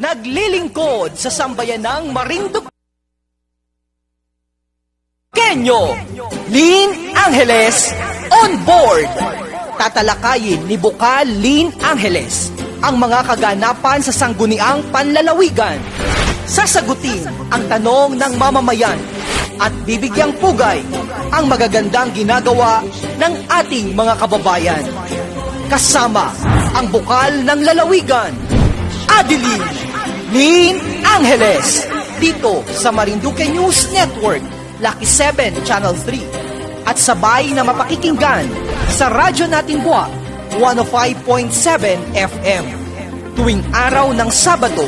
Naglilingkod sa sambayanang Marinduqueño, Lynn Angeles on board. Tatalakayin ni Bukal Lynn Angeles ang mga kaganapan sa sangguniang panlalawigan. Sasagutin ang tanong ng mamamayan at bibigyang pugay ang magagandang ginagawa ng ating mga kababayan. Kasama ang Bukal ng Lalawigan, Adeline Lynn Angeles, dito sa Marinduque News Network, Lucky 7 Channel 3, at sabay na mapakikinggan sa radyo natin Buwak 105.7 FM tuwing araw ng Sabado,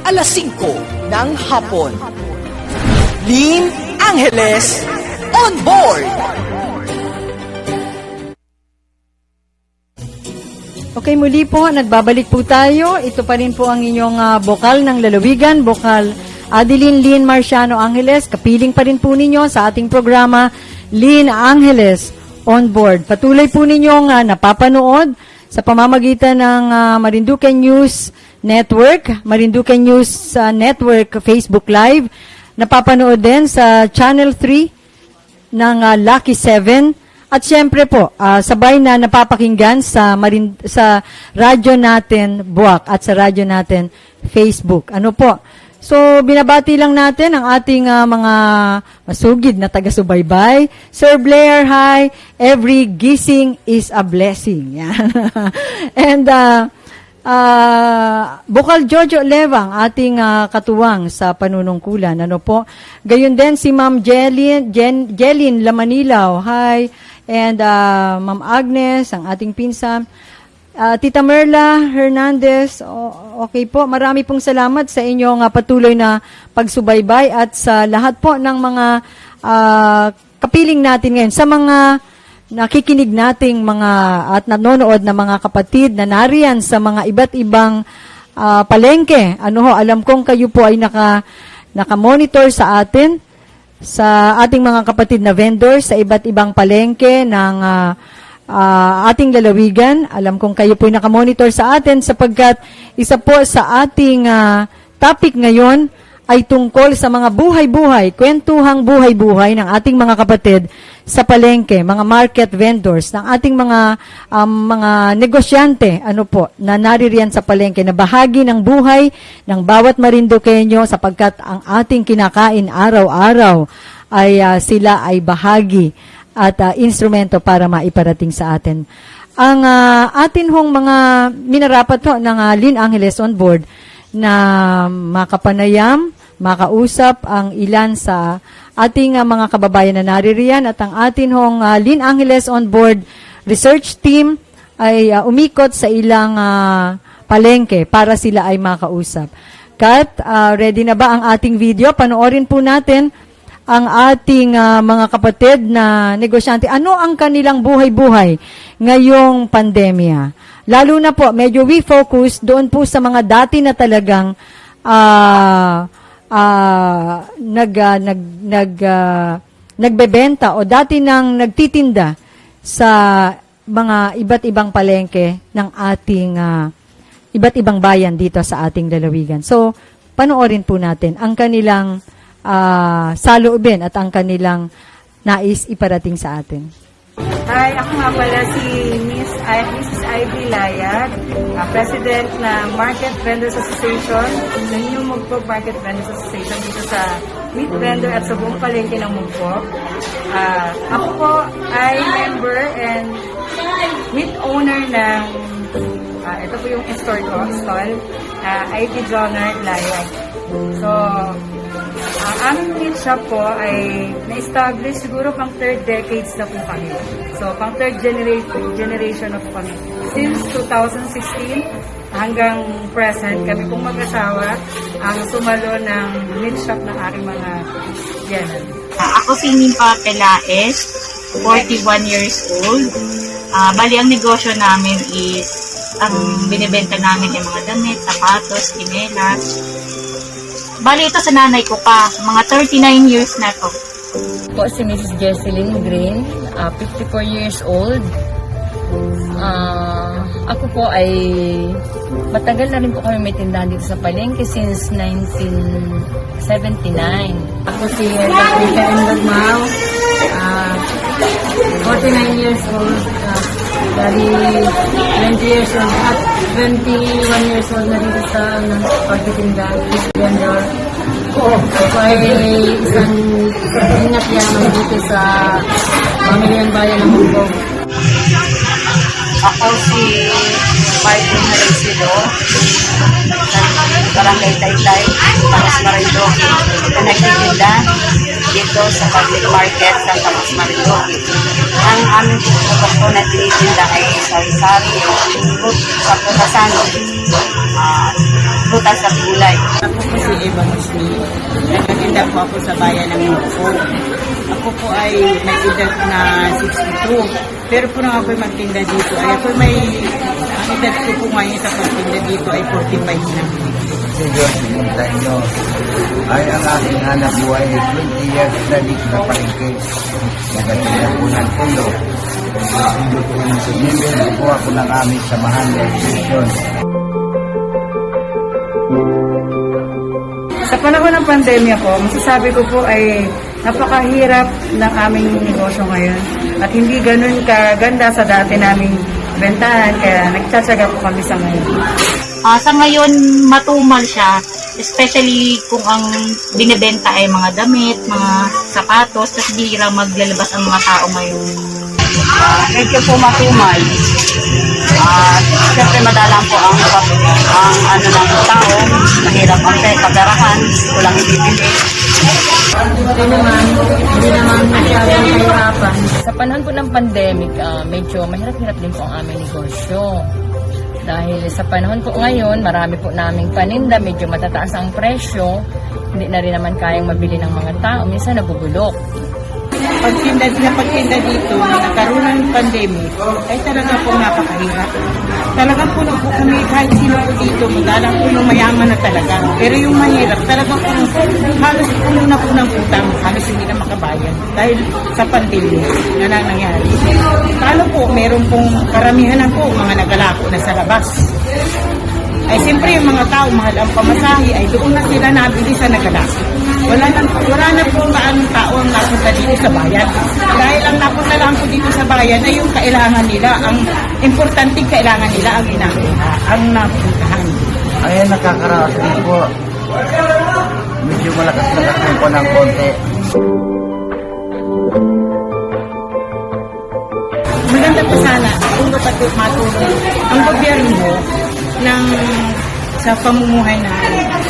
alas 5 ng hapon. Lynn Angeles on board! Okay, muli po, nagbabalik po tayo. Ito pa rin po ang inyong Bukal ng Lalawigan, Bukal Adeline Lynn Marciano Angeles. Kapiling pa rin po ninyo sa ating programa, Lynn Angeles on board. Patuloy po ninyong napapanood sa pamamagitan ng Marinduque News Network, Marinduque News Network Facebook Live. Napapanood din sa Channel 3 ng Lucky 7. At syempre po, sabay na napapakinggan sa radyo natin Buwak at sa radyo natin Facebook. Ano po? So, binabati lang natin ang ating mga masugid na taga-subaybay. Sir Blair, hi. Every gising is a blessing. Yan. And Bukal Jojo Levang, ating katuwang sa panunungkulan. Ano po? Gayon din si Ma'am Jelin Lamanilaw. Hi. And Ma'am Agnes, ang ating pinsan. Tita Merla Hernandez, okay po. Marami pong salamat sa inyong patuloy na pagsubaybay at sa lahat po ng mga kapiling natin ngayon. Sa mga nakikinig nating mga at nanonood na mga kapatid na nariyan sa mga iba't ibang palengke. Ano ho, alam kong kayo po ay naka-monitor sa atin, sa ating mga kapatid na vendors sa iba't ibang palengke ng ating lalawigan. Alam kong kayo po ay nakamonitor sa atin sapagkat isa po sa ating topic ngayon ay tungkol sa mga buhay-buhay, kwentuhang buhay-buhay ng ating mga kapatid sa palengke, mga market vendors, ng ating mga negosyante, ano po, na naririyan sa palengke, na bahagi ng buhay ng bawat Marinduqueño sapagkat ang ating kinakain araw-araw ay sila ay bahagi at instrumento para maiparating sa atin. Ang atin hong mga minarapat ho ng Lynn Angeles on board na makapanayam, makausap ang ilan sa ating mga kababayan na naririyan at ang atin hong Lynn Angeles on board research team ay umikot sa ilang palengke para sila ay makausap. Kat, ready na ba ang ating video? Panoorin po natin ang ating mga kapatid na negosyante. Ano ang kanilang buhay-buhay ngayong pandemya? Lalo na po, medyo we focus doon po sa mga dati na talagang nagbebenta o dati nang nagtitinda sa mga iba't ibang palengke ng ating iba't ibang bayan dito sa ating lalawigan. So, panoorin po natin ang kanilang saloobin at ang kanilang nais iparating sa atin. Hi, ako nga pala si Mrs. Ivy Layad, President ng Market Vendors Association, ng New Mugpog Market Vendors Association dito sa meat vendor at sa buong palengke ng Mugpog. Ako po ay member and meat owner ng, ito po yung store ko, stall, IT Joner Layad. So, ang aming meat shop po ay na-establish siguro pang third decades na po kami. So, pang third generation of kami. Since 2016 hanggang present, kami pong mag-asawa ang sumalo ng meat shop ng aking mga general. Ako si Nimpa Pelaes, 41 years old. Bali, ang negosyo namin is, ang binibenta namin ay mga damit, sapatos, kinelas. Bali, ito sa nanay ko pa. Mga 39 years na to. Po si Mrs. Jesseline Green, 54 years old. Ako po ay matagal na rin po kami may tindahan dito sa Palengke since 1979. Ako si Patricia Endagmao, 49 years old, dari 20 years old at 21 years old na dito sa pagtitinda, vendor. Ako ay isang ingat yaman dito sa pamilyang bayan ng Hong Kong. Ako si Martin Harisido, Barangay Taytay, Tamas Marinduque, na nagtitinda dito sa public market sa Tamas Marinduque. Ang aming product po na tinitinda ay sari-sari, sa putasan, prutas at gulay. Ako po si Eva Musli. Nagtitinda po ako sa bayan ng Hong Kong. Ako po ay may edad na 62. Pero po nang ako'y magtinda dito, ay ako may, ang edad ko po ngayon sa pagtinda dito ay 45 na. Si George Montaño ay ang aking hanap buhay 20 years na dito sa Palengke. Nagatinda po ng tuyo. Nagatinda po ng sumibin po ako ng aming samahan ng station. Sa panahon ng pandemya po, masasabi ko po ay napakahirap ng aming negosyo ngayon at hindi ganun kaganda sa dati naming bentahan kaya nagtsatsaga po kami sa ngayon. Sa ngayon, matumal siya, especially kung ang binibenta ay mga damit, mga sapatos, tapos hindi lang maglalabas ang mga tao ngayon. Medyo po matumal. Siyempre madalang po ang ano ng tao, mahirap ang pagdarahan, walang ibibili. Hindi naman masyadong kahirapan. Sa panahon po ng pandemic, medyo mahirap-hirap din po ang aming negosyo. Dahil sa panahon po ngayon, marami po naming paninda, medyo matataas ang presyo, hindi na rin naman kayang mabili ng mga tao, minsan nabubulok. Pagtinda dito, nagkaroon ng pandemic, ay talaga po napakahirap. Talaga po kami kahit sino po dito, madalang po yung mayaman na talaga. Pero yung mahirap, talaga po halos puno na po ng utang, halos hindi na makabayan. Dahil sa pandemic na nangyari. Talo po, meron pong karamihan na po mga nagalako na sa labas. Ay siyempre yung mga tao, mahal ang pamasahe, ay doon na sila nabili sa nagalako. Wala na po maanong tao ang napunta dito sa bayan. Dahil ang napunta lang po dito sa bayan ay yung kailangan nila, ang importanteng kailangan nila ang inakuha, ang napuntahan. Ayan, nakakaraos din po. Medyo malakas-lakas din po ng konti. Maganda po sana kung dapat matulong ang gobyerno ng sa pamumuhay na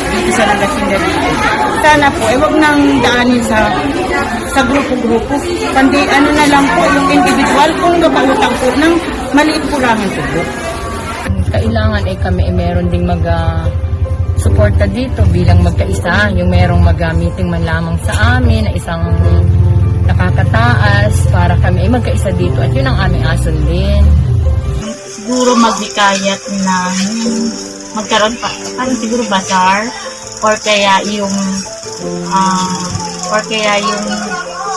dito sa Langasinda dito. Sana po, wag nang daanin sa grupo-grupo. Kundi ano na lang po, yung individual kung gapautang po ng maliit po lang ang tubo. Kailangan kami meron ding suporta dito bilang magkaisa, yung merong mag-meeting man lamang sa amin na isang nakakataas para kami ay magkaisa dito at yun ang aming asundin. Siguro maghikayat na magkaroon pa, parang siguro bazaar, or kaya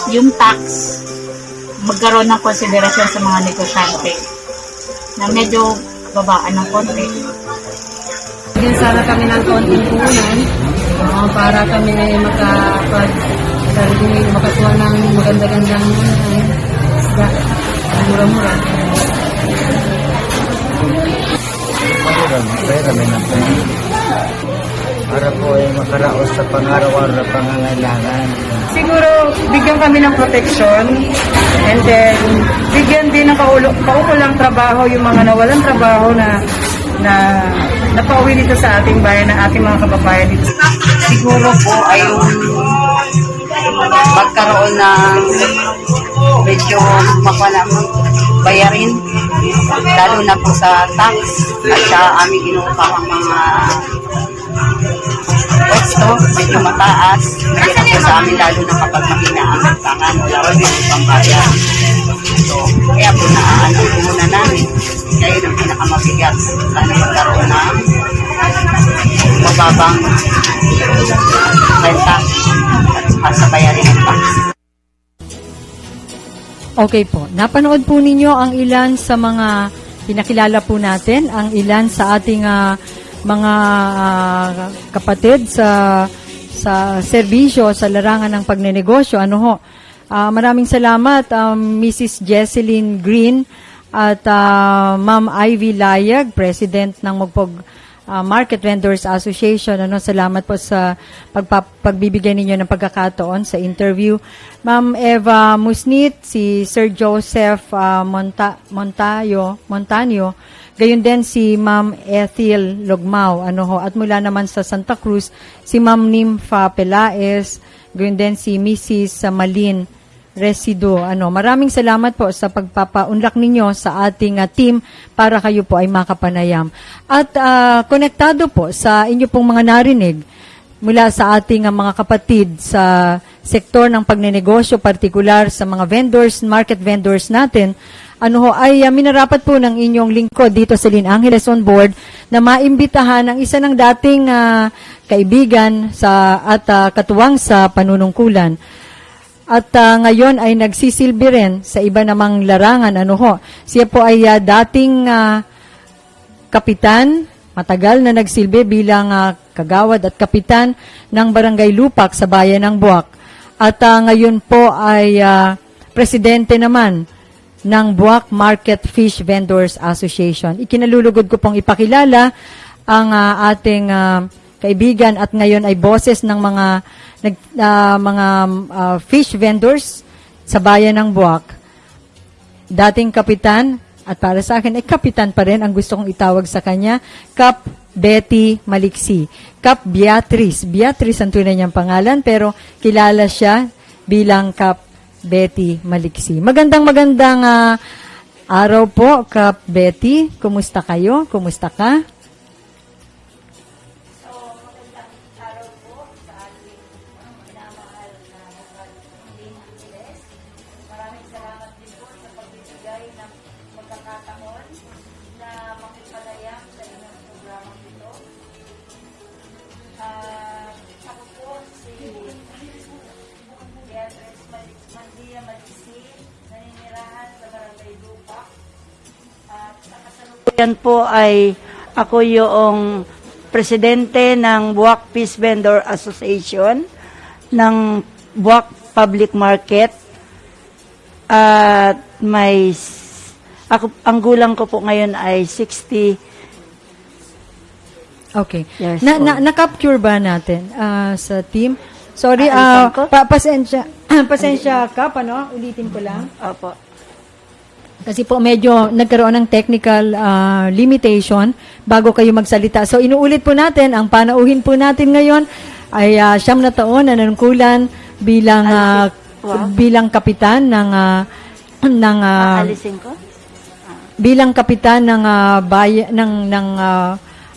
yung tax, magkaroon ng konsiderasyon sa mga negosyante na medyo babaan ng konti. Bigyan sana kami ng konting punan para kami makakuha ng maganda-gandang isda, mura-mura. Pera may natin. Para po ay makaraos sa pangaraw-araw na pangangailangan. Siguro, bigyan kami ng protection and then bigyan din ng paukulang trabaho yung mga nawalang trabaho na napauwi dito sa ating bayan, ng ating mga kababayan dito. Siguro po ay yung magkaroon ng medyo bayarin, lalo na po sa tax at sa aming inuupang mga pwesto, medyo mataas. Mahirap po sa amin lalo na kapag mahina ang tangan, wala rin yung pambayad. So, kaya po naaano po muna namin. Kaya yun ang pinakamabigat. Sana magkaroon ng mababang renta at sa bayarin ng tax. Okay po. Napanood po ninyo ang ilan sa mga pinakilala po natin, ang ilan sa ating mga kapatid sa serbisyo, sa larangan ng pagnenegosyo. Ano ho? Maraming salamat, Mrs. Jesseline Green at Ma'am Ivy Layag, President ng Magpog Market Vendors Association. Salamat po sa pagbibigay ninyo ng pagkakataon sa interview. Ma'am Eva Musnit, si Sir Joseph Montaño, gayon din si Ma'am Ethel Logmao, at mula naman sa Santa Cruz, si Ma'am Nympha Pelaez, gayon din si Mrs. Malin Resido. Maraming salamat po sa pagpapaunlak ninyo sa ating team para kayo po ay makapanayam. At konektado po sa inyo pong mga narinig mula sa ating mga kapatid sa sektor ng pagnenegosyo, partikular sa mga vendors, market vendors natin, ay minarapat po ng inyong lingkod dito sa Lin Angeles on Board na maimbitahan ang isa ng dating kaibigan at katuwang sa panunungkulan. At ngayon ay nagsisilbi rin sa iba namang larangan. Siya po ay dating kapitan, matagal na nagsilbi bilang kagawad at kapitan ng Barangay Lupak sa bayan ng Buwak. At ngayon po ay presidente naman ng Buwak Market Fish Vendors Association. Ikinalulugod ko pong ipakilala ang ating kaibigan at ngayon ay boses ng mga fish vendors sa bayan ng Buwak. Dating kapitan, at para sa akin ay kapitan pa rin ang gusto kong itawag sa kanya, Kap Betty Maliksi. Kap Beatrice. Beatrice ang tunay niyang pangalan, pero kilala siya bilang Kap Betty Maliksi. Magandang araw po, Kap Betty. Kumusta kayo? Kumusta ka? Yan po ay ako yung presidente ng Buwak Fish Vendor Association ng Buwak Public Market. At ang gulang ko po ngayon ay 60. Okay. Yes, Na-capture ba natin sa team? Sorry, Alisan ko? pasensya ka, ulitin ko lang. Opo. Kasi po medyo nagkaroon ng technical limitation bago kayo magsalita. So inuulit po natin, ang panauhin po natin ngayon ay 9 na taon na nanungkulan bilang kapitan ng Alisin ko? bilang kapitan ng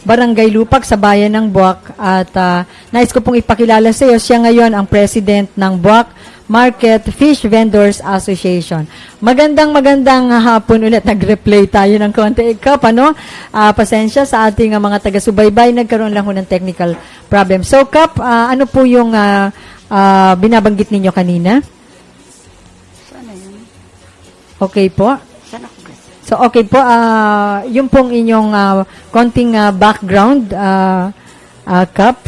Barangay Lupak sa bayan ng Buwak at nais ko pong ipakilala sa iyo, siya ngayon ang president ng Buwak Market Fish Vendors Association. Magandang hapon ulit. Nag-replay tayo ng konti. Pasensya sa ating mga taga-subaybay. Nagkaroon lang ho ng technical problem. So, Kap, ano po yung binabanggit ninyo kanina? Sana yun? Okay po. Sana ko kasi. So, okay po. Yung pong inyong konting background, Kap.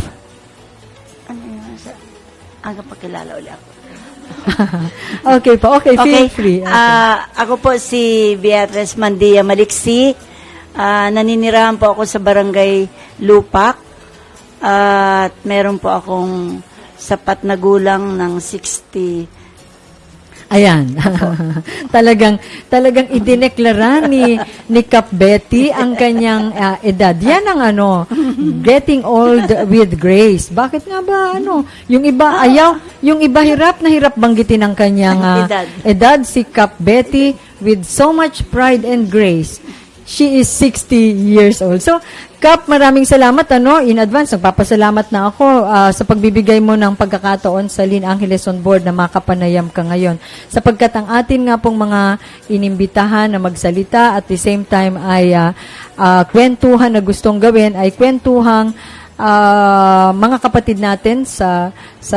Ano yun? Hanggang pakilala ulit ako. Okay po. Okay, feel free. Okay. Ako po si Beatrice Mandia Maliksi. Naninirahan po ako sa Barangay Lupak. At meron po akong sapat na gulang ng 60. Ayan. talagang idineklara ni Kap Betty ang kanyang edad. Yan ang getting old with grace. Bakit nga ba yung iba ayaw, yung iba hirap banggitin ang kanyang edad. Si Kap Betty with so much pride and grace. She is 60 years old. So, Kap, maraming salamat in advance. Nagpapasalamat na ako sa pagbibigay mo ng pagkakataon sa Lin Angeles on Board na makapanayam ka ngayon. Sapagkat ang atin nga pong mga inimbitahan na magsalita at the same time ay kwentuhan na gustong gawin ay kwentuhang mga kapatid natin sa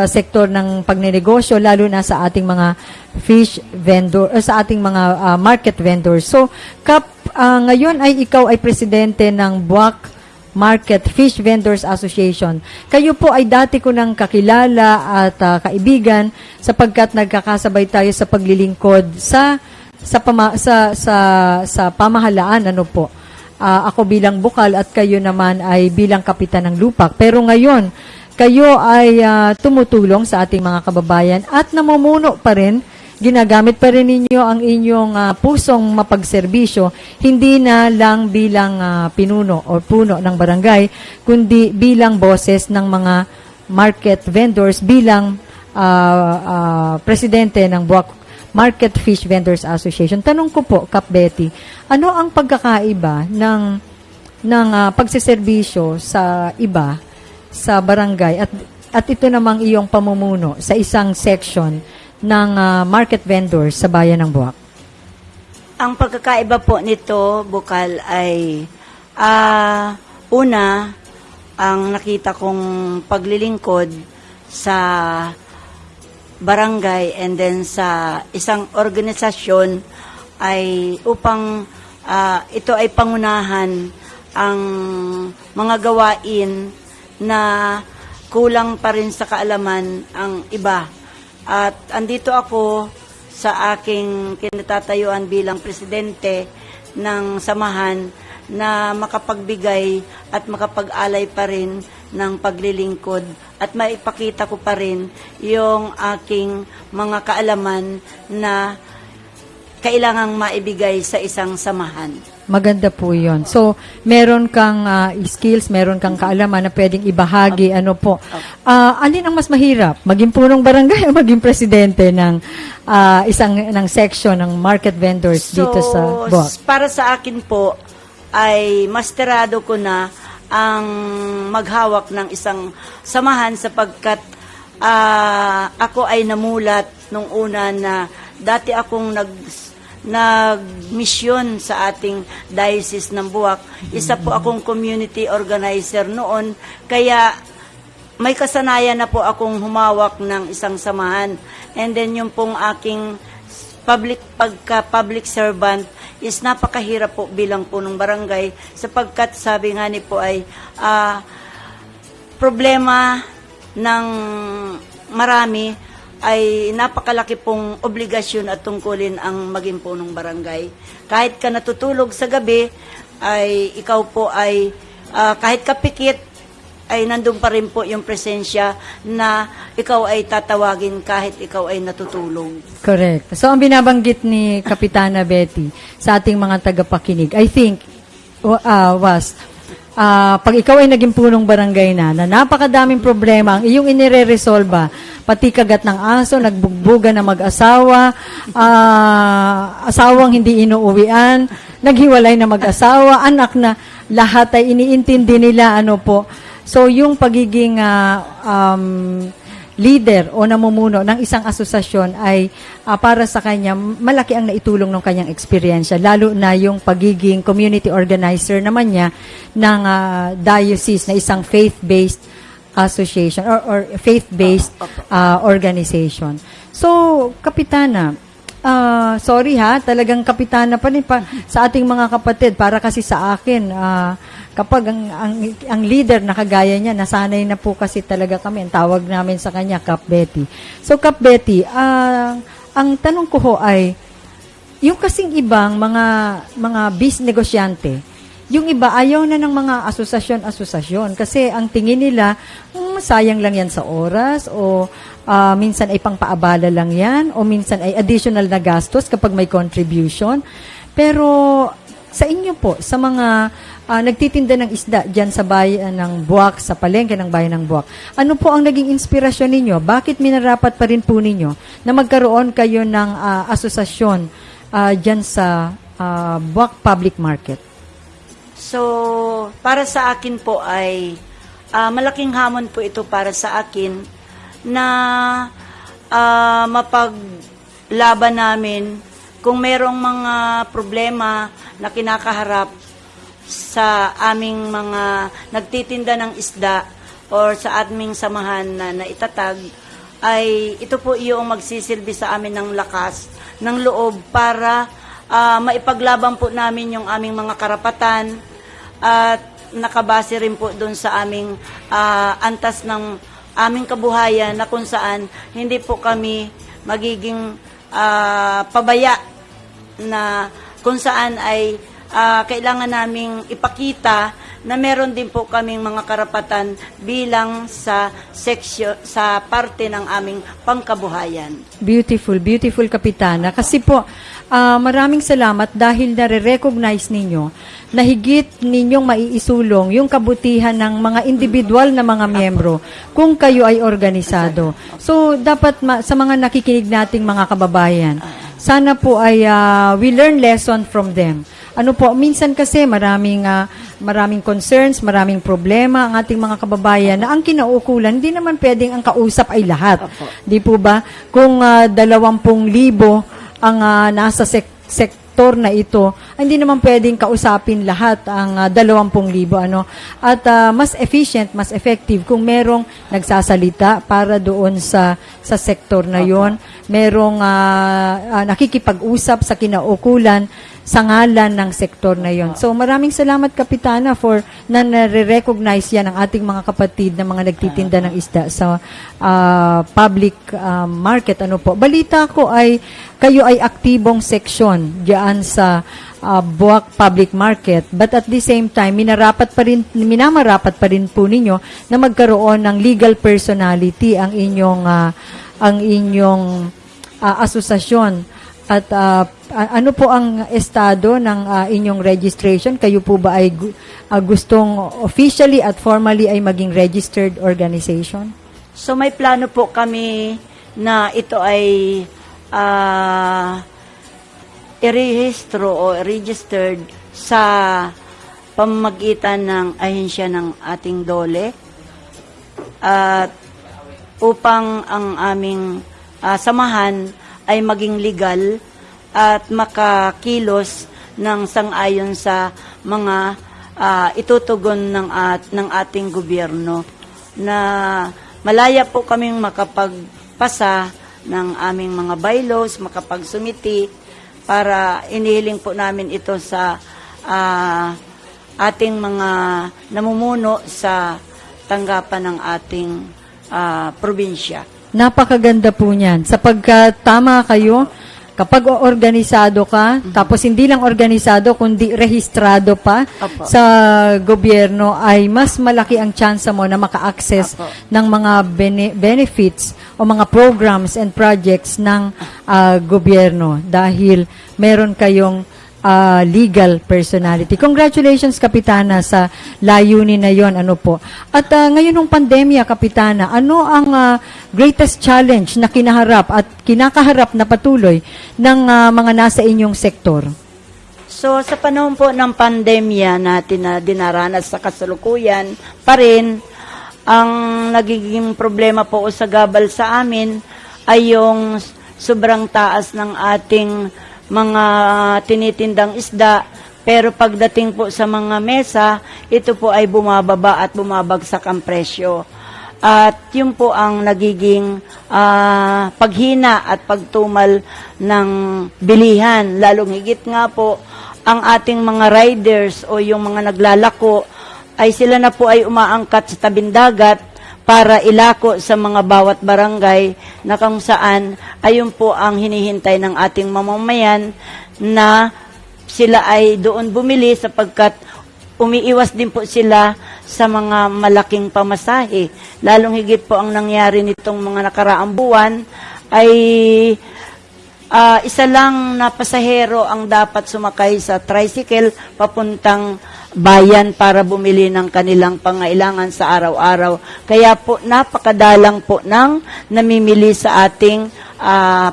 sektor ng pagnenegosyo, lalo na sa ating mga fish vendor, sa ating mga market vendors. So, Kap, ngayon ay ikaw ay presidente ng Buwak Market Fish Vendors Association. Kayo po ay dati ko nang kakilala at kaibigan sapagkat nagkakasabay tayo sa paglilingkod sa pamahalaan, ano po. Ako bilang bukal at kayo naman ay bilang kapitan ng lupak. Pero ngayon, kayo ay tumutulong sa ating mga kababayan at namumuno pa rin, ginagamit pa rin ninyo ang inyong pusong mapagserbisyo, hindi na lang bilang pinuno o puno ng barangay, kundi bilang boses ng mga market vendors, bilang presidente ng Buwak Market Fish Vendors Association. Tanong ko po, Kap Betty, ano ang pagkakaiba ng pagseserbisyo sa iba sa barangay at ito namang iyong pamumuno sa isang section ng market vendors sa bayan ng Buwak? Ang pagkakaiba po nito, Bukal, ay una, ang nakita kong paglilingkod sa barangay and then sa isang organisasyon ay upang ito ay pangunahan ang mga gawain na kulang pa rin sa kaalaman ang iba. At andito ako sa aking kinatatayuan bilang presidente ng samahan na makapagbigay at makapag-alay pa rin ng paglilingkod at maipakita ko pa rin yung aking mga kaalaman na kailangang maibigay sa isang samahan. Maganda po yun. So, meron kang skills, meron kang kaalaman na pwedeng ibahagi. Ano po? Alin ang mas mahirap? Maging punong barangay o maging presidente ng ng section ng market vendors dito sa Buwak? Para sa akin po, ay masterado ko na ang maghawak ng isang samahan sapagkat ako ay namulat nung una na dati akong nag-mission sa ating diocese ng Buwak. Isa po akong community organizer noon, kaya may kasanayan na po akong humawak ng isang samahan. And then yung pong aking pagka-public servant is napakahirap po bilang punong barangay sapagkat sabi nga ni po ay problema ng marami ay napakalaki pong obligasyon at tungkulin ang maging punong barangay. Kahit ka natutulog sa gabi, ay ikaw po ay kahit kapikit, ay nandun pa rin po yung presensya na ikaw ay tatawagin kahit ikaw ay natutulog. Correct. So, ang binabanggit ni Kapitana Betty sa ating mga tagapakinig, I think, was, pag ikaw ay naging punong barangay na napakadaming problema, ang iyong inire-resolva, pati kagat ng aso, nagbugbuga na mag-asawa, asawang hindi inuuwian, naghiwalay na mag-asawa, anak na, lahat ay iniintindi nila, ano po. So, yung pagiging leader o namumuno ng isang asosasyon ay para sa kanya, malaki ang naitulong ng kanyang eksperyensya, lalo na yung pagiging community organizer naman niya ng diocese na isang faith-based association or faith-based organization. So, Kapitana, sorry ha, talagang kapitana pa rin sa ating mga kapatid, para kasi sa akin, kapag ang leader na kagaya niya, nasanay na po kasi talaga kami, ang tawag namin sa kanya, Kap Betty. So, Kap Betty, ang tanong ko ho ay, yung kasing ibang mga negosyante, yung iba ayaw na ng mga asosasyon kasi ang tingin nila, sayang lang yan sa oras o minsan ay pangpaabala lang yan o minsan ay additional na gastos kapag may contribution. Pero sa inyo po, sa mga nagtitinda ng isda dyan sa bayan ng Buwak, sa palengke ng bayan ng Buwak, ano po ang naging inspirasyon ninyo? Bakit minarapat pa rin po ninyo na magkaroon kayo ng asosasyon dyan sa Buwak Public Market? So, para sa akin po ay malaking hamon po ito para sa akin na mapaglaban namin kung merong mga problema na kinakaharap sa aming mga nagtitinda ng isda or sa aming samahan na naitatag, ay ito po yung magsisilbi sa amin ng lakas, ng loob para maipaglaban po namin yung aming mga karapatan at nakabase rin po doon sa aming antas ng aming kabuhayan na kung saan hindi po kami magiging pabaya na kung saan ay kailangan naming ipakita na meron din po kaming mga karapatan bilang sa sa parte ng aming pangkabuhayan. Beautiful, beautiful Kapitana. Kasi po, maraming salamat dahil nare-recognize ninyo na higit ninyong maiisulong yung kabutihan ng mga individual na mga miyembro kung kayo ay organisado. So, dapat sa mga nakikinig nating mga kababayan, sana po ay we learn lesson from them. Ano po, minsan kasi maraming concerns, maraming problema ang ating mga kababayan na ang kinaukulan, hindi naman pwedeng ang kausap ay lahat. Di po ba? Kung 20,000 ang nasa sektor na ito, hindi naman pwedeng kausapin lahat ang 20,000. At mas efficient, mas effective kung merong nagsasalita para doon sa sektor na yon, merong nakikipag-usap sa kinaukulan sa ngalan ng sektor na yon. So maraming salamat Kapitana for na nare-recognize yan ng ating mga kapatid na mga nagtitinda ng isda sa public market. Ano po? Balita ko ay kayo ay aktibong seksyon diyan sa Buwak Public Market, but at the same time minamarapat pa rin po ninyo na magkaroon ng legal personality ang inyong asosasyon. At ano po ang estado ng inyong registration? Kayo po ba ay gustong officially at formally ay maging registered organization? So may plano po kami na ito ay irehistro o registered sa pamamagitan ng ahensya ng ating DOLE at upang ang aming samahan ay maging legal at makakilos ng sang-ayon sa mga itutugon ng ating gobyerno na malaya po kaming makapagpasa ng aming mga bylaws, makapagsumiti para inihiling po namin ito sa ating mga namumuno sa tanggapan ng ating probinsya. Napakaganda po niyan. Sapagkat tama kayo, kapag organisado ka, tapos hindi lang organisado, kundi rehistrado pa sa gobyerno, ay mas malaki ang tsansa mo na maka-access ng mga benefits o mga programs and projects ng gobyerno dahil meron kayong legal personality. Congratulations, Kapitana, sa layunin na yon. Ano po? At ngayon ng pandemya, Kapitana, ano ang greatest challenge na kinaharap at kinakaharap na patuloy ng mga nasa inyong sektor? So, sa panahon po ng pandemya natin na dinaranas sa kasalukuyan, pa rin, ang nagiging problema po o sagabal sa amin ay yung sobrang taas ng ating mga tinitindang isda, pero pagdating po sa mga mesa, ito po ay bumababa at bumabagsak ang presyo. At yun po ang nagiging paghina at pagtumal ng bilihan. Lalong higit nga po, ang ating mga riders o yung mga naglalako, ay sila na po ay umaangkat sa tabindagat para ilako sa mga bawat barangay na kung saan ayun po ang hinihintay ng ating mamamayan na sila ay doon bumili sapagkat umiiwas din po sila sa mga malaking pamasahe. Lalong higit po ang nangyari nitong mga nakaraang buwan ay isa lang na pasahero ang dapat sumakay sa tricycle papuntang bayan para bumili ng kanilang pangailangan sa araw-araw. Kaya po napakadalang po ng namimili sa ating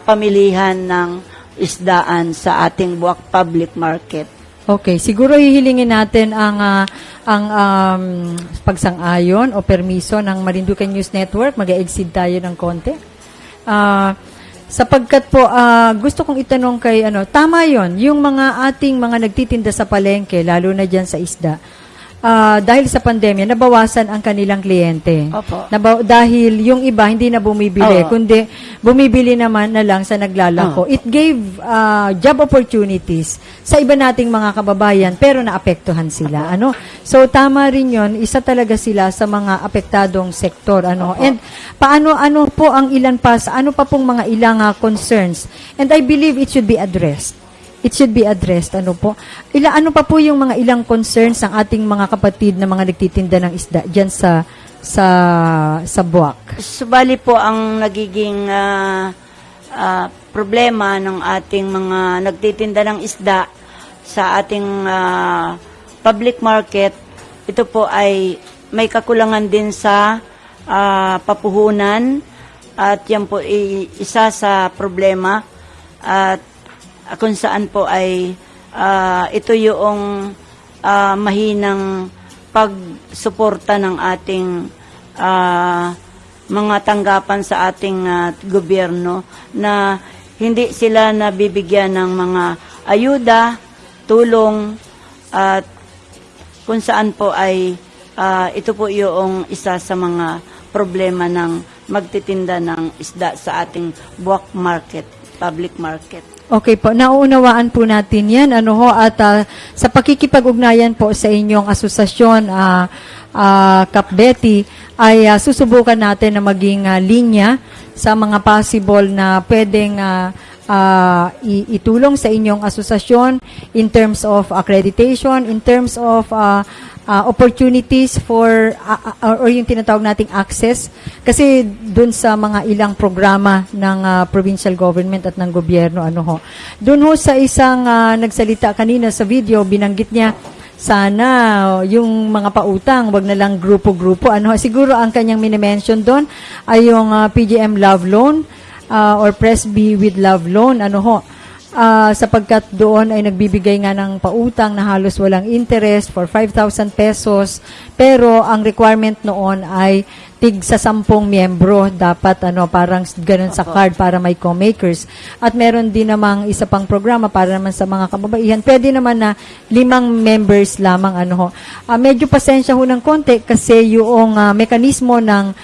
pamilihan ng isdaan sa ating Buwak Public Market. Okay, siguro hihilingin natin ang pagsang-ayon o permiso ng Marinduque News Network. Mag-e-exceed tayo ng konti. Sapagkat po, gusto kong itanong kay, tama yon yung mga ating mga nagtitinda sa palengke, lalo na dyan sa isda, dahil sa pandemya, nabawasan ang kanilang kliyente. Opo. Dahil yung iba, hindi na bumibili, Oo. kundi bumibili naman na lang sa naglalako. It gave job opportunities sa iba nating mga kababayan, pero naapektuhan sila. So, tama rin yun, isa talaga sila sa mga apektadong sektor. And ano po ang ilan pa, ano pa pong mga ilang concerns? And I believe it should be addressed. It should be addressed. Ano pa po yung mga ilang concerns ng ating mga kapatid na mga nagtitinda ng isda diyan sa Buwak? Subali po ang nagiging problema ng ating mga nagtitinda ng isda sa ating public market. Ito po ay may kakulangan din sa papuhunan at yan po isa sa problema at kung saan po ay ito yung mahinang pagsuporta ng ating mga tanggapan sa ating gobyerno na hindi sila nabibigyan ng mga ayuda, tulong at kung saan po ay ito po yung isa sa mga problema ng magtitinda ng isda sa ating Buwak Market, public market. Okay po, nauunawaan po natin yan. At sa pakikipag-ugnayan po sa inyong asosasyon, Kap Betty, ay susubukan natin na maging linya sa mga possible na pwedeng itulong sa inyong asosasyon in terms of accreditation, in terms of opportunities for or yung tinatawag nating access kasi dun sa mga ilang programa ng provincial government at ng gobyerno dun sa isang nagsalita kanina sa video, binanggit niya sana yung mga pautang wag na lang grupo-grupo siguro ang kanyang minimension doon ay yung PGM Love Loan or Presby with Love Loan sapagkat doon ay nagbibigay nga ng pautang na halos walang interest for 5,000 pesos pero ang requirement noon ay tig sa 10 miyembro dapat parang ganun sa card para may co-makers at meron din namang isa pang programa para naman sa mga kababaihan pwede naman na 5 members lamang medyo pasensya ho ng konti kasi yung mekanismo ng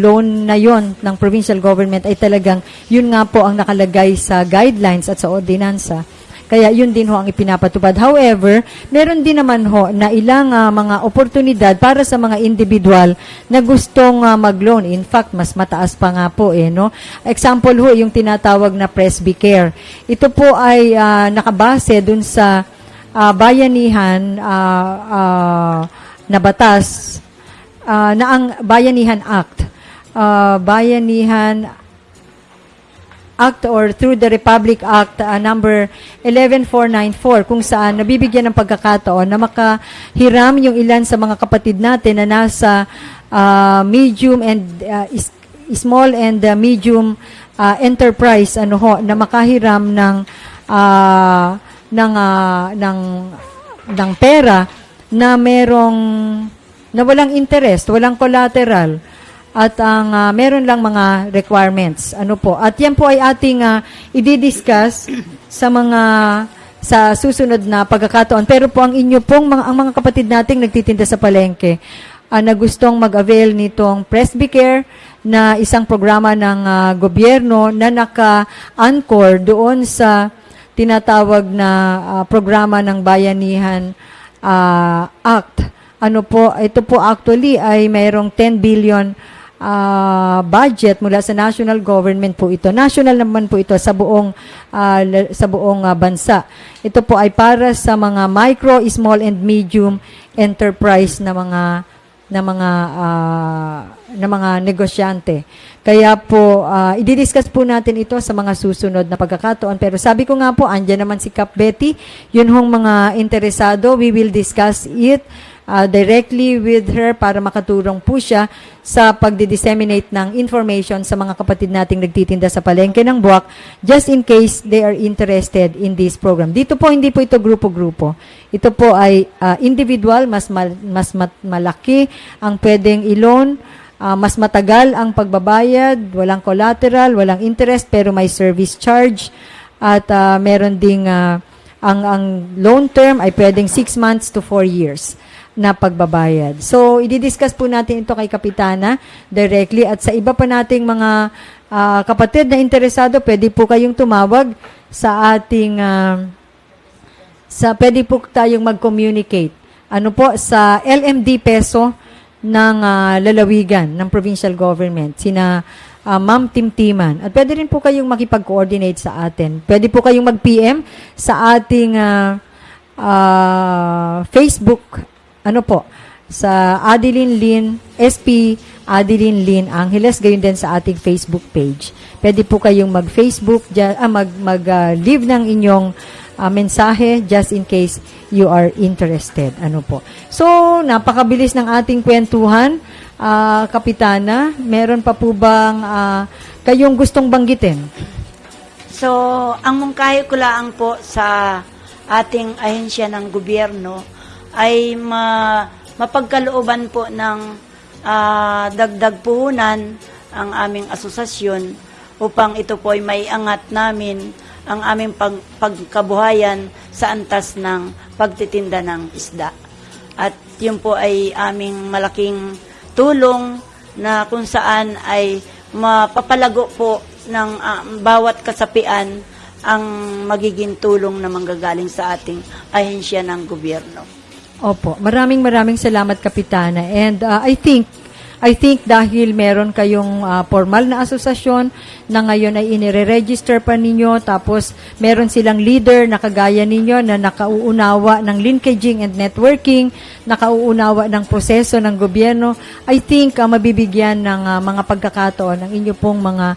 loan na yon ng provincial government ay talagang yun nga po ang nakalagay sa guidelines at sa ordinansa. Kaya yun din ho ang ipinapatupad. However, meron din naman ho na ilang mga oportunidad para sa mga individual na gustong mag-loan. In fact, mas mataas pa nga po Example ho, yung tinatawag na Presby Care. Ito po ay nakabase dun sa bayanihan na batas na ang Bayanihan Act. Bayanihan Act or through the Republic Act number 11494 kung saan nabibigyan ng pagkakataon na makahiram yung ilan sa mga kapatid natin na nasa medium and small and medium enterprise na makahiram ng pera na na walang interest, walang collateral. At ang meron lang mga requirements. At yan po ay ating i-discuss sa susunod na pagkakataon. Pero po ang inyo pong ang mga kapatid nating nagtitinda sa palengke na gustong mag-avail nitong Presby Care na isang programa ng gobyerno na naka-anchor doon sa tinatawag na programa ng Bayanihan Act. Ito po actually ay mayroong 10 billion budget mula sa national government po ito. National naman po ito sa buong bansa. Ito po ay para sa mga micro, small and medium enterprise na mga negosyante. Kaya po i-discuss po natin ito sa mga susunod na pagkakataon. Pero sabi ko nga po, andyan naman si Kap Betty, yun hong mga interesado, we will discuss it directly with her para makatulong po siya sa pagdi-disseminate ng information sa mga kapatid nating nagtitinda sa palengke ng Buwak just in case they are interested in this program. Dito po, hindi po ito grupo-grupo. Ito po ay individual, mas malaki ang pwedeng i-loan mas matagal ang pagbabayad, walang collateral, walang interest, pero may service charge. At meron ding ang loan term ay pwedeng 6 months to 4 years na pagbabayad. So, i-discuss po natin ito kay Kapitana directly at sa iba pa nating mga kapatid na interesado, pwede po kayong tumawag sa ating pwede po tayong mag-communicate. Ano po, sa LMD Peso ng lalawigan ng provincial government, sina Ma'am Timtiman. At pwede rin po kayong makipag-coordinate sa atin. Pwede po kayong mag-PM sa ating Facebook, ano po, sa Adeline Lin, SP Adeline Lin Angeles, gayon din sa ating Facebook page. Pwede po kayong mag-Facebook, mag-leave ng inyong mensahe just in case you are interested. Ano po. So, napakabilis ng ating kwentuhan. Kapitana, meron pa po bang kayong gustong banggitin? So, ang mungkahi ko lang po sa ating ahensya ng gobyerno ay mapagkalooban po ng dagdag puhunan ang aming asosasyon upang ito po ay may angat namin ang aming pagkabuhayan sa antas ng pagtitinda ng isda. At yun po ay aming malaking tulong na kung saan ay mapapalago po ng bawat kasapian ang magiging tulong na manggagaling sa ating ahensya ng gobyerno. Opo, maraming salamat, Kapitana. And I think dahil meron kayong formal na asosasyon na ngayon ay inire-register pa ninyo, tapos meron silang leader na kagaya ninyo na nakauunawa ng linkaging and networking, nakauunawa ng proseso ng gobyerno, I think mabibigyan ng mga pagkakataon ang inyo pong mga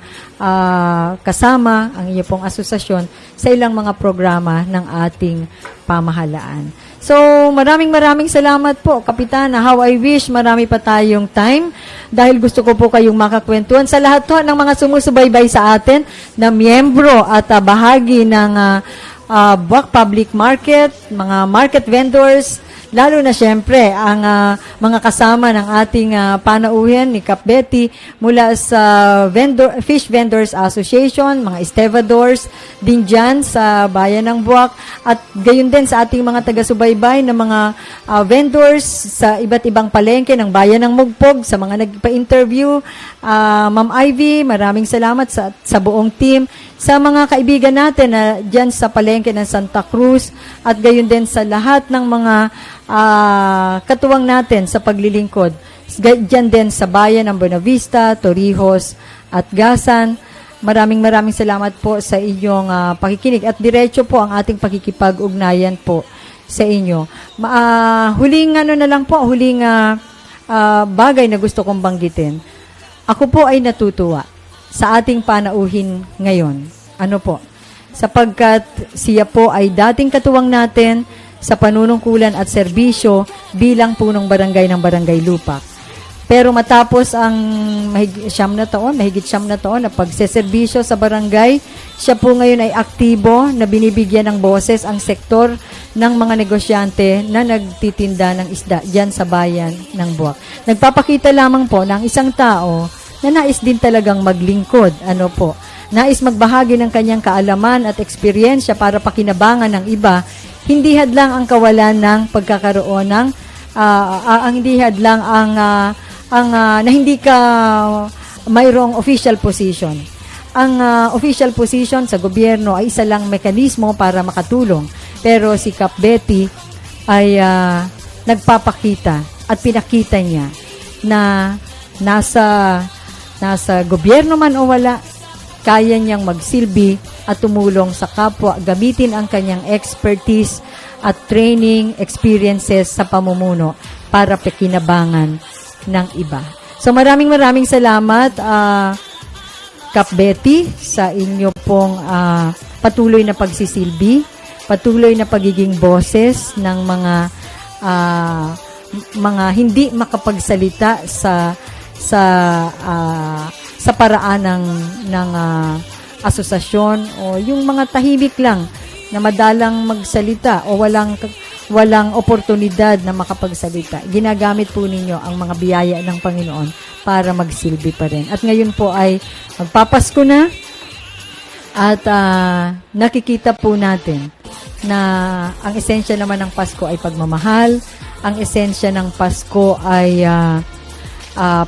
kasama, ang inyo pong asosasyon sa ilang mga programa ng ating pamahalaan. So, maraming salamat po, Kapitana. How I wish marami pa tayong time dahil gusto ko po kayong makakwentuhan sa lahat po ng mga sumusubaybay sa atin na miyembro at bahagi ng Buwak Public Market, mga market vendors, lalo na siyempre ang mga kasama ng ating panauhin ni Kap Betty mula sa Fish Vendors Association, mga estevadors din dyan sa bayan ng Buwak at gayon din sa ating mga taga-subaybay na mga vendors sa iba't ibang palengke ng bayan ng Mugpog, sa mga nagpa-interview. Ma'am Ivy, maraming salamat sa buong team, sa mga kaibigan natin na dyan sa palengke ng Santa Cruz at gayon din sa lahat ng mga katuwang natin sa paglilingkod. Diyan din sa bayan ng Buenavista, Torrijos at Gasan. Maraming salamat po sa inyong pakikinig at diretso po ang ating pakikipag-ugnayan po sa inyo. Huling bagay na gusto kong banggitin. Ako po ay natutuwa sa ating panauhin ngayon. Ano po? Sapagkat siya po ay dating katuwang natin sa panunungkulan at serbisyo bilang punong barangay ng Barangay Lupak. Pero matapos ang mahigit 9 na taon na pagseserbisyo sa barangay, siya po ngayon ay aktibo na binibigyan ng boses ang sektor ng mga negosyante na nagtitinda ng isda dyan sa bayan ng Buwak. Nagpapakita lamang po ng isang tao na nais din talagang maglingkod. Ano po? Nais magbahagi ng kanyang kaalaman at eksperyensya para pakinabangan ng iba. Hindi hadlang ang kawalan ng pagkakaroon ng hindi hadlang na hindi ka mayroong official position. Ang official position sa gobyerno ay isa lang mekanismo para makatulong. Pero si Kap Betty ay nagpapakita at pinakita niya na nasa gobyerno man o wala, kaya niyang magsilbi at tumulong sa kapwa, gamitin ang kanyang expertise at training experiences sa pamumuno para pakinabangan ng iba. So maraming salamat, Kap Betty, sa inyo pong patuloy na pagsisilbi, patuloy na pagiging boses ng mga hindi makapagsalita sa paraan ng asosasyon o yung mga tahimik lang na madalang magsalita o walang oportunidad na makapagsalita. Ginagamit po ninyo ang mga biyaya ng Panginoon para magsilbi pa rin. At ngayon po ay magpapasko na at nakikita po natin na ang esensya naman ng Pasko ay pagmamahal, ang esensya ng Pasko ay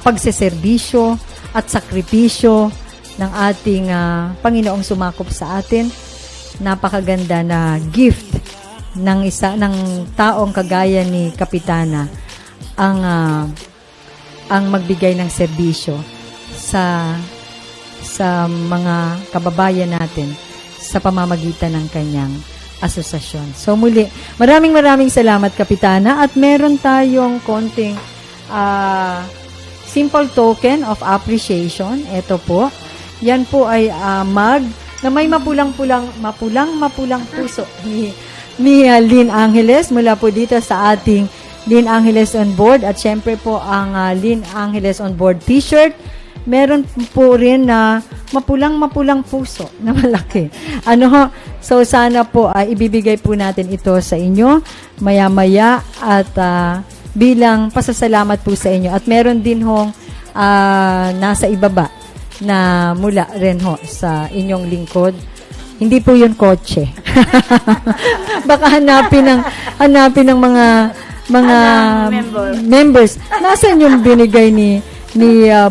pagseserbisyo at sakripisyo ng ating Panginoong sumakop sa atin. Napakaganda na gift ng taong kagaya ni Kapitana ang magbigay ng serbisyo sa mga kababayan natin sa pamamagitan ng kanyang asosasyon. So muli, maraming salamat, Kapitana, at meron tayong konting simple token of appreciation. Ito po. Yan po ay mug na may mapulang puso ni Lynn Angeles mula po dito sa ating Lynn Angeles on Board, at syempre po ang Lynn Angeles on Board t-shirt. Meron po rin na mapulang puso na malaki. So sana po ibibigay po natin ito sa inyo maya-maya at bilang pasasalamat po sa inyo. At meron din hong nasa ibaba na mula rin ho sa inyong lingkod. Hindi po yun kotse. Baka hanapin ng mga members. Nasaan yung binigay ni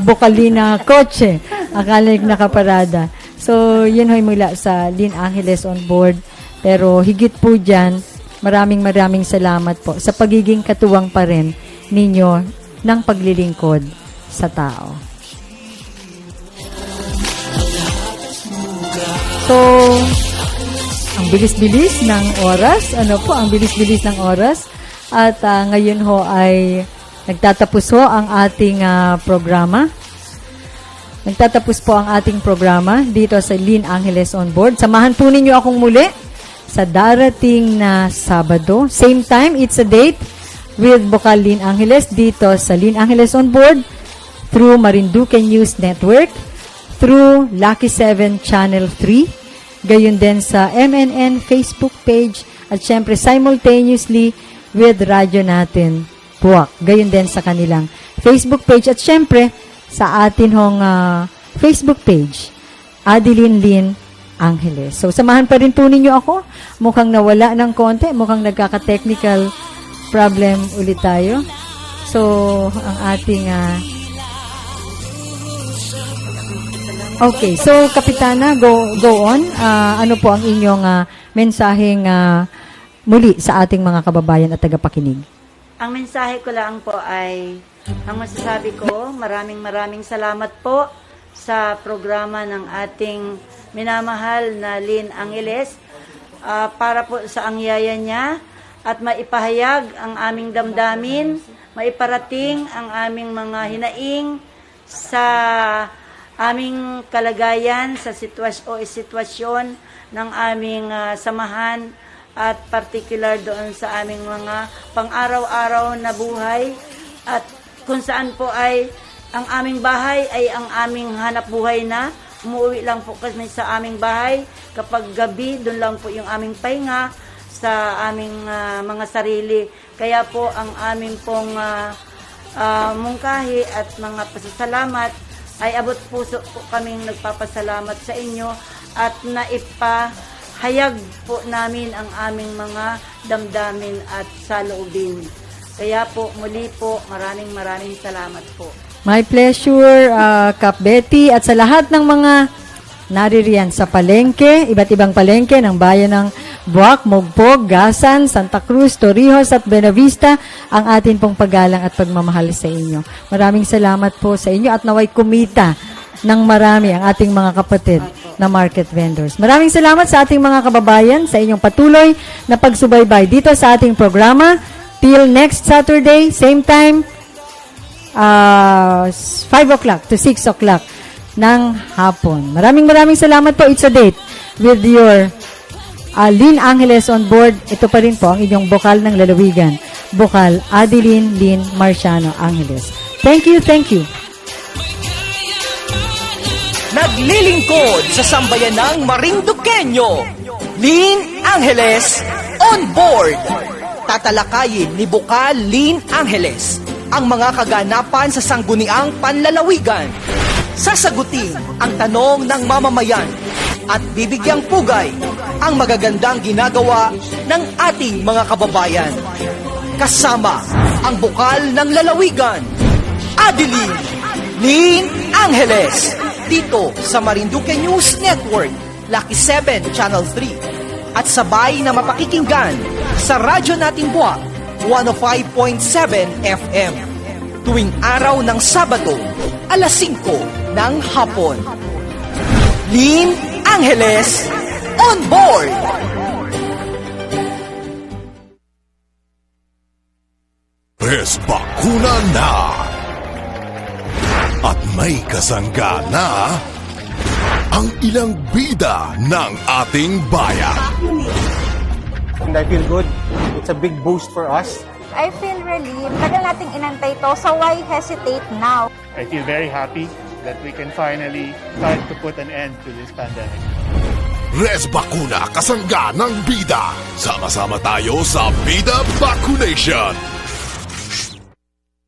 Bocalina kotse? Akala nakaparada. So, yun ho'y mula sa Lynn Angeles on Board. Pero higit po dyan, maraming salamat po sa pagiging katuwang pa rin ninyo ng paglilingkod sa tao. So, ang bilis-bilis ng oras. Ang bilis-bilis ng oras. At ngayon ho ay nagtatapos ho ang ating programa. Nagtatapos po ang ating programa dito sa Lynn Angeles on Board. Samahan po ninyo akong muli sa darating na Sabado. Same time, it's a date with Bocal Lynn Angeles dito sa Lynn Angeles on Board through Marinduque News Network, through Lucky 7 Channel 3, gayon din sa MNN Facebook page, at syempre simultaneously with radyo natin Buwak, gayon din sa kanilang Facebook page, at syempre sa atin hong Facebook page, Adeline Lynn Angeles. So samahan pa rin po ninyo ako. Mukhang nawala ng konti, mukhang nagkaka-technical problem ulit tayo. So ang ating okay, so Kapitana, go on. Ano po ang inyong mensaheng muli sa ating mga kababayan at tagapakinig? Ang mensahe ko lang po ay, ang masasabi ko, maraming salamat po sa programa ng ating minamahal na Lynn Angeles para po sa angyaya niya at maipahayag ang aming damdamin, maiparating ang aming mga hinaing sa aming kalagayan sa sitwasyon ng aming samahan at particular doon sa aming mga pang-araw-araw na buhay, at kung saan po ay ang aming bahay ay ang aming hanap buhay na. Umuwi lang po kami sa aming bahay kapag gabi, doon lang po yung aming pahinga sa aming mga sarili. Kaya po ang aming pong mungkahi at mga pasasalamat ay abot puso po kaming nagpapasalamat sa inyo at naipahayag po namin ang aming mga damdamin at saloobin. Kaya po muli po maraming salamat po. My pleasure, Kap Betty, at sa lahat ng mga naririyan sa palengke, iba't ibang palengke ng bayan ng Buwak, Mogpog, Gasan, Santa Cruz, Torrijos at Buenavista, ang atin pong paggalang at pagmamahal sa inyo. Maraming salamat po sa inyo at naway kumita ng marami ang ating mga kapatid na market vendors. Maraming salamat sa ating mga kababayan sa inyong patuloy na pagsubaybay dito sa ating programa. Till next Saturday, same time, 5 o'clock to 6 o'clock ng hapon. Maraming salamat po. It's a date with your Lynn Angeles on Board. Ito pa rin po ang inyong bokal ng lalawigan. Bokal Adeline Lynn Marciano Angeles. Thank you. Naglilingkod sa sambayan ng Marinduqueño, Lynn Angeles on Board. Tatalakayin ni Bokal Lynn Angeles ang mga kaganapan sa sangguniang panlalawigan. Sasagutin ang tanong ng mamamayan at bibigyang pugay ang magagandang ginagawa ng ating mga kababayan. Kasama ang bukal ng lalawigan, Adeline Lynn Angeles, dito sa Marinduque News Network, Lucky 7 Channel 3, at sabay na mapakikinggan sa radyo nating buwak 105.7 FM tuwing araw ng Sabado, alas 5 ng hapon. Lynn Angeles, on board! Res bakuna na! At may kasangga na ang ilang bida ng ating bayan. And I feel good. It's a big boost for us. I feel relieved. Tagal nating inantay to, so why hesitate now? I feel very happy that we can finally start to put an end to this pandemic. Res bakuna, kasangga ng bida. Sama-sama tayo sa Bida Vaccination.